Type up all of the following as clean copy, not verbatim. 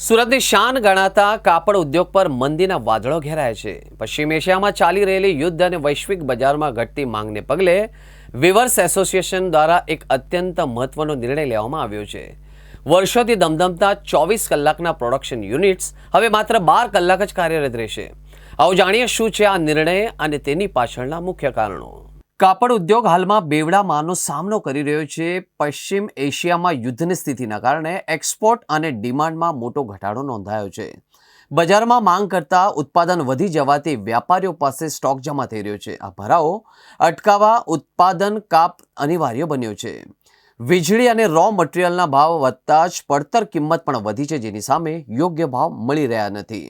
સુરતની શાન ગણાતા કાપડ ઉદ્યોગ પર મંદીના વાદળો ઘેરાય છે। પશ્ચિમ એશિયામાં ચાલી રહેલી યુદ્ધ અને વૈશ્વિક બજારમાં ઘટતી માંગને પગલે વીવર્સ એસોસિએશન દ્વારા એક અત્યંત મહત્વનો નિર્ણય લેવામાં આવ્યો છે। વર્ષોથી ધમધમતા 24 કલાકના પ્રોડક્શન યુનિટ્સ હવે માત્ર 12 કલાક જ કાર્યરત રહેશે। આવો જાણીએ શું છે આ નિર્ણય અને તેની પાછળના મુખ્ય કારણો। કાપડ ઉદ્યોગ હાલમાં બેવડામાંનો સામનો કરી રહ્યો છે। પશ્ચિમ એશિયામાં યુદ્ધની સ્થિતિના કારણે એક્સપોર્ટ અને ડિમાન્ડમાં મોટો ઘટાડો નોંધાયો છે। બજારમાં માંગ કરતાં ઉત્પાદન વધી જવાથી વ્યાપારીઓ પાસે સ્ટોક જમા થઈ રહ્યો છે। આ ભરાવો અટકાવવા ઉત્પાદન કાપ અનિવાર્ય બન્યો છે। વીજળી અને રો મટીરિયલના ભાવ વધતા જ પડતર કિંમત પણ વધી છે, જેની સામે યોગ્ય ભાવ મળી રહ્યા નથી।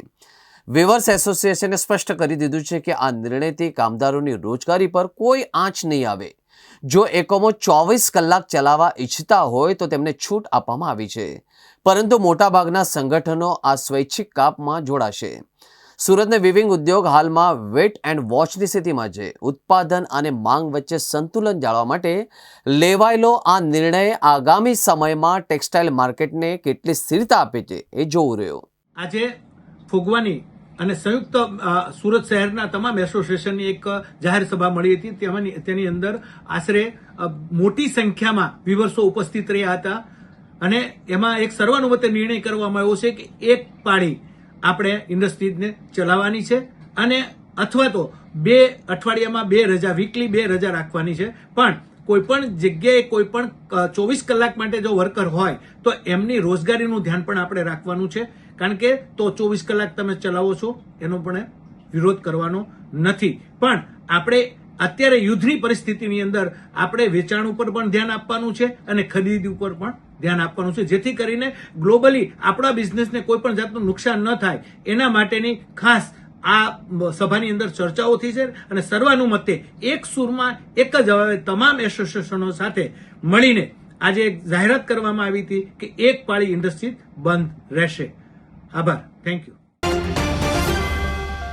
વીવર્સ એસોસિએશને સ્પષ્ટ કરી દીધું છે કે આ નિર્ણયથી કામદારોની રોજગારી પર કોઈ આંચ નહીં આવે। જો એકમો 24 કલાક ચલાવવા ઈચ્છતા હોય તો તેમને છૂટ આપવામાં આવી છે, પરંતુ મોટાભાગના સંગઠનો આ સ્વૈચ્છિક કાપમાં જોડાશે। સુરતને વિવિંગ ઉદ્યોગ હાલમાં વેટ એન્ડ વોચની સ્થિતિમાં છે। ઉત્પાદન અને માંગ વચ્ચે સંતુલન જાળવવા માટે લેવાયેલો આ નિર્ણય આગામી સમયમાં ટેક્સટાઇલ માર્કેટને કેટલી સ્થિરતા આપે છે એ જોવું રહ્યું। આજે ફુગવાની અને સંયુક્ત સુરત શહેરના તમામ એસોસિએશનની એક જાહેર સભા મળી હતી। તેની અંદર આશરે મોટી સંખ્યામાં વિવર્સો ઉપસ્થિત રહ્યા હતા અને એમાં એક સર્વાનુમતે નિર્ણય કરવામાં આવ્યો છે કે એક પાળી આપણે ઇન્ડસ્ટ્રીઝને ચલાવવાની છે અને અથવા તો 2 અઠવાડિયામાં 2 રજા, વીકલી 2 રજા રાખવાની છે। પણ કોઈ પણ જગ્યાએ કોઈ પણ 24 કલાક માટે જો વર્કર હોય તો એમની રોજગારીનું ધ્યાન પણ આપણે રાખવાનું છે, કારણ કે તો 24 કલાક તમે ચલાવો છો એનો પણ વિરોધ કરવાનો નથી। પણ આપણે અત્યારે યુદ્ધની પરિસ્થિતિની અંદર આપણે વેચાણ ઉપર પણ ધ્યાન આપવાનું છે અને ખરીદી ઉપર પણ ધ્યાન આપવાનું છે, જેથી કરીને ગ્લોબલી આપણા બિઝનેસને કોઈ પણ જાતનું નુકસાન ન થાય એના માટેની ખાસ આ સભાની અંદર ચર્ચાઓ થઈ છે અને સર્વાનુમતે એક સુરમાં એક જ અવાજે તમામ એસોસિએશનો સાથે મળીને આજે એક જાહેરાત કરવામાં આવી હતી કે એક પાળી ઇન્ડસ્ટ્રી બંધ રહેશે। આભાર, થેન્ક યુ।